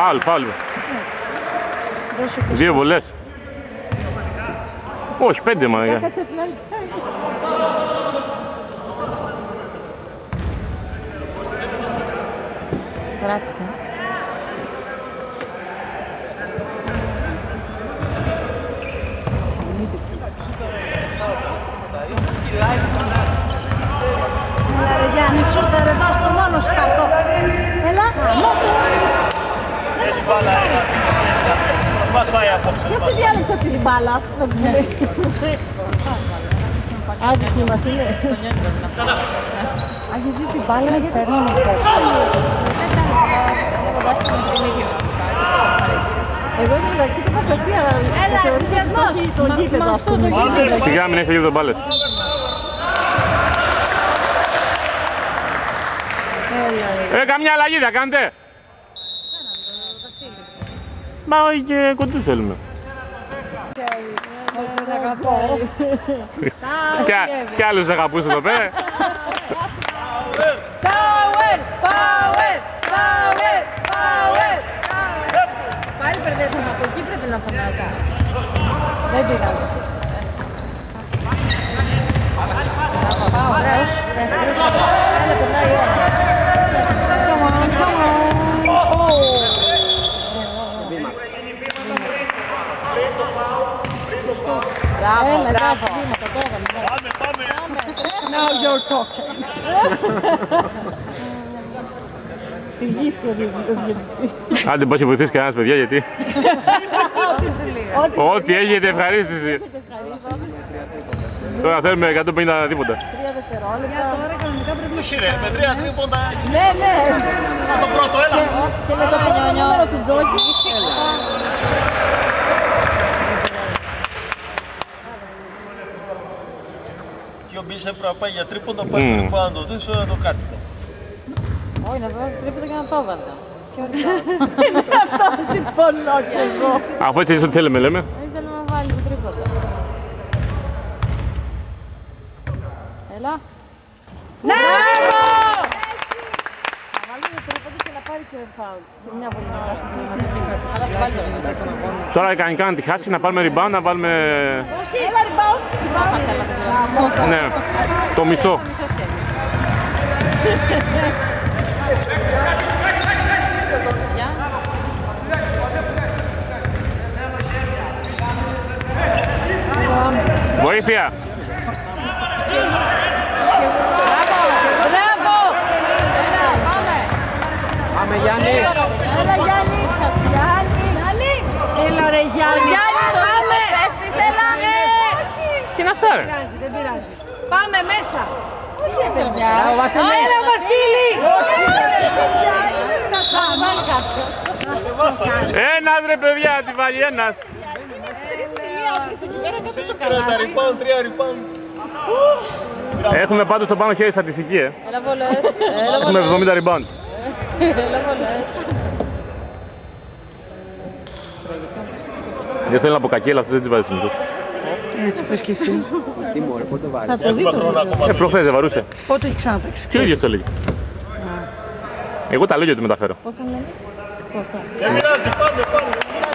Φάουλ. 2 βολές. Όχι, 5 μάγια. Γράφησε. Έλα ρε Γιάννη, σούτερ εδώ στο μόνο σου παρτό. Έλα. Μότο. Έχει μπάλα, μας πάει απόψε. Ποιος διάλεξε αυτή την μπάλα. Άδικη μας είναι. Αγγίζει την μπάλα και φέρνει με πόψε. Εγώ είμαι μεταξύ του πασαστία. Έλα, ενθουσιασμός. Μα αυτό το γήπεδο. Σιγά μην έχει λίγο μπάλες. Καμιά αλλαγή θα κάνετε. Μα όχι και κοντούς θέλουμε. Κι άλλους αγαπούς εδώ πέρα. Πάλι μπερδεύσαμε από εκεί, πρέπει να πάμε μετά. Δεν πειράζει. Ωραίος. Έλα, περνάει η ώρα. Έλα, μπράβο. Πάμε. Now you're talking. Άντε πώς βοηθήσει κανένας παιδιά γιατί. Ό,τι έγινε ευχαρίστηση. Τώρα θέλουμε 150 τίποτα. 3 δευτερόλεπτα. Τώρα κανονικά πρέπει να Σύρε, με 3 τρίποντα. Ναι. Το πρώτο, έλα. Και με το νούμερο του Τζόκη. Και ο Μπίσεφ πρέπει να πάει για τρίποντα, πάει τρίποντα να το δεις, να το κάτσει. Όχι, να βγάλω τρίποντα και να το έβαλα. Αυτό συμφωνώ κι εγώ. Αφού έτσι ό,τι θέλουμε λέμε. Ήθελα να βάλει το τρίποντα. Έλα. Ναι! Να βάλει το τρίποντα και να πάρει και ο φάουλ. Και μια πολύ να χάσει αλλά θα βάλει το τρίποντα. Τώρα κανονικά να τη χάσει, να πάρουμε rebound, να βάλουμε... Όχι, έλα rebound. Ναι, το μισό. Βοήθεια! Μπράβο! Έλα, πάμε! Πάμε Γιάννη! Έλα Γιάννη! Γιάννη! Έλα ρε Γιάννη! Γιάννη, πάμε! Έλα! Τι είναι αυτά ρε! Δεν πειράζει. Πάμε μέσα! Όχι παιδιά! Μπράβο Βασίλη! Έλα Βασίλη! Θα βάλει κάποιος. Ένας ρε παιδιά, τη βάλει ένας! 30 rebound, 3 rebound. Έχουμε πάντως το πάνω χέρι στατιστική, Έλα βολές. Έχουμε 70 rebound. Έλα βολές. Δεν θέλω να πω κακή, αλλά αυτό δεν τη βάζει συνήθως. Έτσι πες και εσύ. Τι μωρέ, πότε βάρεις. Θα το δείτε. Προχθές δεν βαρούσε. Πότε έχει ξαναπαίξει. Και ο ίδιος το έλεγε. Εγώ τα λόγια του μεταφέρω. Πώς τον λένε. Δεν πειράζει, πάμε.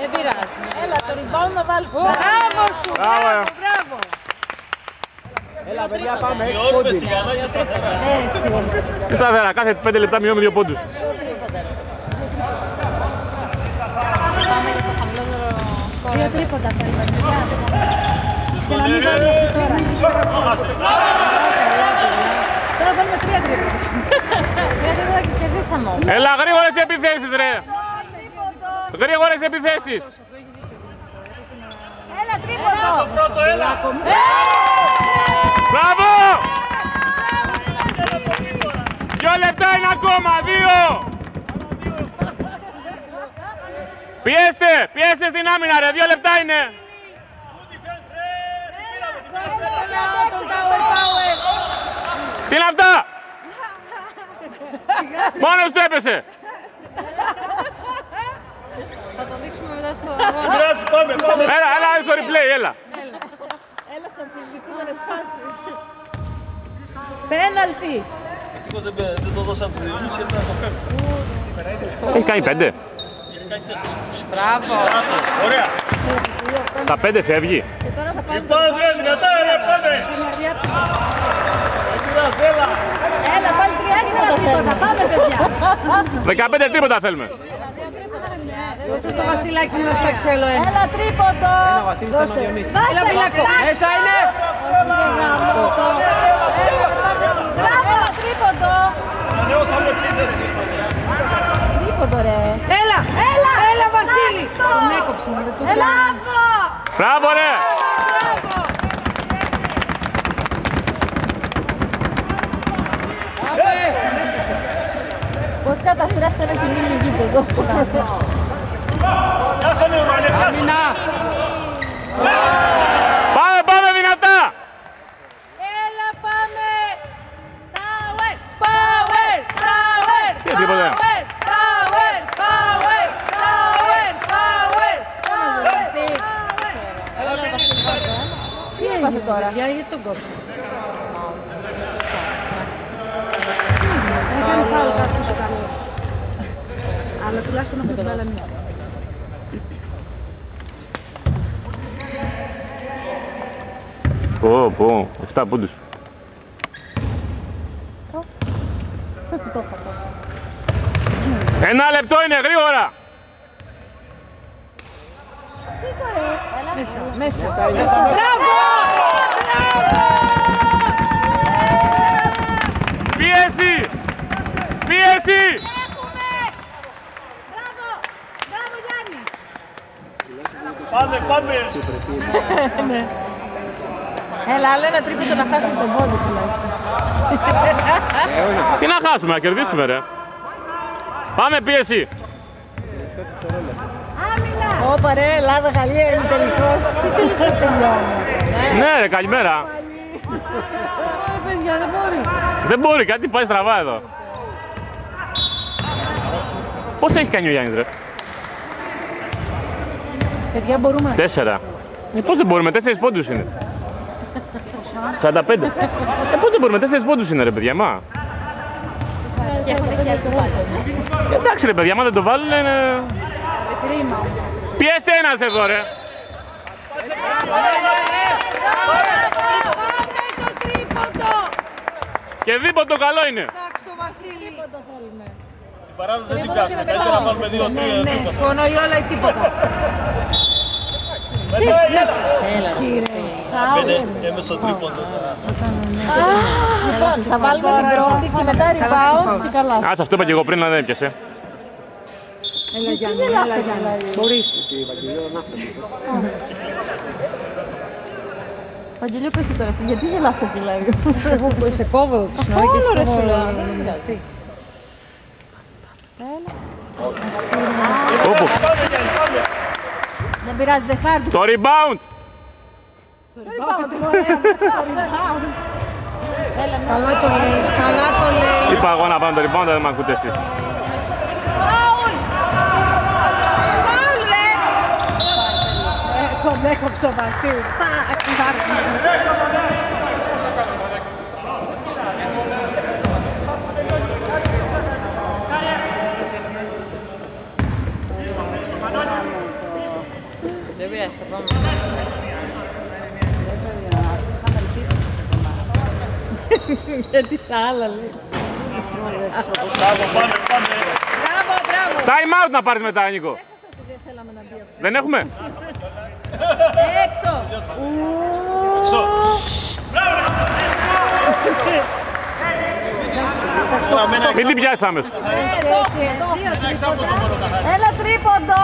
Δεν πειράζει. Έλα το rebound να βάλει. Μπράβο σου! Μπράβο! Έλα παιδιά πάμε έτσι Διόρουμε πόντι. σιγανά και σταθερά. Έτσι. Τι σταθερά, κάθε 5 λεπτά μειώνουμε 2 πόντους. Πάμε για το χαμηλότερο σκορ. 2 τρίποτα θέλουμε. Και να μην βάλουμε αυτή τώρα. Τώρα βάλουμε 3 τρίποτα. 3 τρίποτα και κερδίσαμε όμως. Έλα, γρήγορες επιθέσεις ρε! Γρήγορες επιθέσεις! Έλα τρίποντο! Πρώτο, έλα. Μπράβο! 2 λεπτά είναι ακόμα, 2! Πιέστε στην άμυνα ρε, 2 λεπτά είναι! Τι είναι αυτά! Μόνος του έπεσε! Θα το δείξουμε μετά στο Δεν πειράζει, πάμε. Έλα στο replay, έλα! Έλα στον φιλικό να σπάσεις. Πέναλτι! Ευτυχώς δεν το δώσαν του Διονύση, γιατί να το πέμπτο. Έχει κάνει 5. Έχει κάνει 4. Μπράβο. Ωραία. Τα 5 φεύγει. Και τώρα θα πάμε. Πάμε, δυνατά, πάμε. Έλα, πάλι 3-4 τρίποτα. Πάμε, παιδιά. 15 τρίποτα θέλουμε. Δώστε στο Βασιλάκι μου να στάξει άλλο ένα. Έλα, τρίποντο. Ένα Βασίλης, ένα Διονύση. Έλα, Βιλάκο. Μέσα είναι! Μπράβο, τρίποντο. Ανανεώσαμε επίθεση. Τρίποντο, ρε. Έλα, Έλα, έλα Βασίλη. ευχαριστώ. Τον έκοψε με το Έλα, μπράβο. Μπράβο, ρε! Πώς καταστρέφεται να κινήσει γήπεδο. Γεια στον Ιωβάνη, γεια στον. Άμυνα! Πάμε, πάμε δυνατά! Έλα, πάμε. Power, power, power. Τι τίποτα. Power, power, power, power, power. Τι έπαθε τώρα. Γιατί τον κόψε. Έκανε φάουλ κάποιος καλός. Αλλά τουλάχιστον έχουμε την άλλα μίση. Πω, 7 πόντους. Σε που το είχα. Ένα λεπτό είναι, γρήγορα! Μέσα. Πίεση! Πίεση! Μπράβο, μπράβο Γιάννη. Πάμε. Έλα, άλλο ένα τρίποντο να χάσουμε στον πόντο τουλάχιστον. Τι να χάσουμε, να κερδίσουμε, ρε. Πάμε, πίεση! Άμυνα. Όπα ρε, Ελλάδα, Γαλλία είναι τελικός. Τι τελικός τελειώνει. Ναι, ρε, καλημέρα. Παιδιά, δεν μπορεί. Δεν μπορεί, κάτι πάει στραβά εδώ. Πώς έχει κάνει ο Γιάννης, ρε? Παιδιά, μπορούμε. 4. Πώς δεν μπορούμε, 4 πόντους είναι. 45. Πώς δεν μπορούμε, 4 πόντους είναι, ρε παιδιά, μα. Και έχουμε και άλλο. Εντάξει, ρε παιδιά, άμα δεν το βάλουν είναι... Κρίμα όμως. Πιέστε ένας εδώ, ρε. Πάμε το τρίποντο. Και δίποτο καλό είναι. Εντάξει το Βασίλη. Το θέλουμε. Στην παράδοση δεν την κάνουμε. Καλύτερα να βάλουμε 2-3. Ναι, συμφωνώ ή όλα ή τίποτα. Έμεσα τρίποντο. Λοιπόν, θα βάλουμε την πρώτη και μετά rebound και καλά. Ας, αυτό είπα και εγώ πριν, αλλά δεν έπιασε. Έλα Γιάννη, έλα Γιάννη. Μπορείς. Παγγελίο, πες το τώρα, εσύ, γιατί γελάς το κιλάριο. Εγώ που σε κόβω το σνόρι και Καθόλου, ρε, στο σου λέω. νομιλαστή. Όπου, Δεν πειράζει, δεν χάρτη. το rebound. Καλά το λέει, καλά το λέει. Είπα εγώ να πάμε το rebound, δεν με ακούτε εσείς. Τον έκοψε ο Βασίλη. Δεν πειράζει, θα πάμε. Γιατί τα άλλα λέει. Μπράβο, πάμε. Μπράβο, μπράβο. Time out να πάρεις μετά, Νίκο. Δεν έχουμε. Έξω. Μην την πιάσεις άμεσα. Έλα τρίποντο.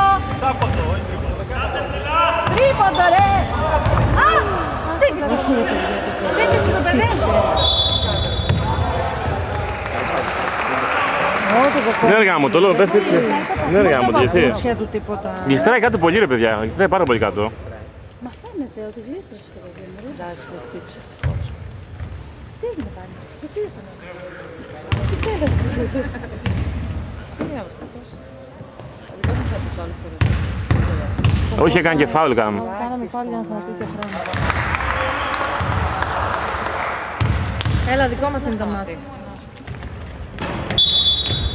Τρίποντο ρε. Α, σήκησε το παιδί. Δεν έργα μου, το λέω, πέφτει έτσι. Δεν έργα μου, γιατί. Σχέτου τίποτα. Γλιστράει κάτω πολύ, ρε παιδιά. Γλιστράει πάρα πολύ κάτω. Μα φαίνεται ότι γλίστρασε το παιδί. Εντάξει, δεν χτύπησε ευτυχώς. Τι έγινε πάλι, γιατί ήταν. Τι έγινε. Τι έγραψε αυτός. Δεν μου ξέρει το άλλο φορά. Όχι, έκανε και φάουλ κάναμε. Κάναμε πάλι για να σταματήσει ο χρόνος. Έλα, δικό μας είναι το μάτι.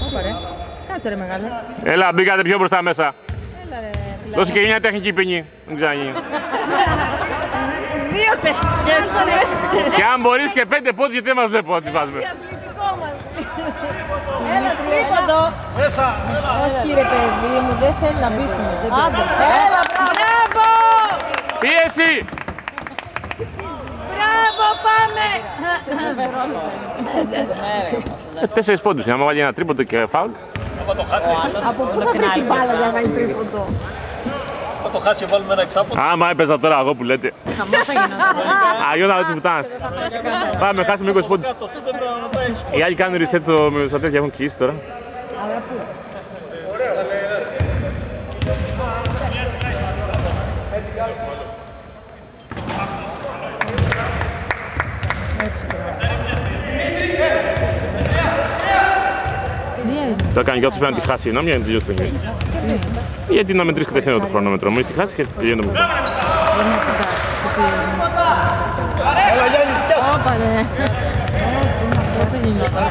Όπα ρε. Κάτσε ρε μεγάλε. Έλα, μπήκατε πιο μπροστά μέσα. Δώσε και μια τεχνική ποινή. Δεν ξαναγίνει. Δύο τεχνικές. Και αν μπορείς και 5 πόντους, γιατί δεν μας βλέπω ότι βάζουμε. Έλα, τρίποντο. Όχι ρε παιδί μου, δεν θέλει να μπει σήμερα. Άντε, Έλα, μπράβο. Πίεση! Μπράβο, πάμε. 4 πόντους, άμα βάλει ένα τρίποντο και φάουλ. Άμα το χάσει, Από πού θα βρει την μπάλα για να κάνει τρίποντο? άμα το χάσει βάλουμε ένα εξάποντο. Άμα έπαιζα τώρα εγώ που λέτε. χαμός θα γινόταν. Αγιώτα της πουτάνας. Πάμε, χάσαμε 20 πόντους. Κάτω, σου δεν πρέπει να ρωτάει 6 πόντους. Οι άλλοι κάνουν reset στα τέτοια, έχουν κλείσει τώρα. Το έκανε και πρέπει να τη χάσει, νόμια για να τελειώσει το παιχνίδι. Γιατί να μετρήσει κατευθείαν το χρονόμετρο, μόλις τη χάσει και τελειώνει το παιχνίδι. Όπα ρε. Δεν γινόταν.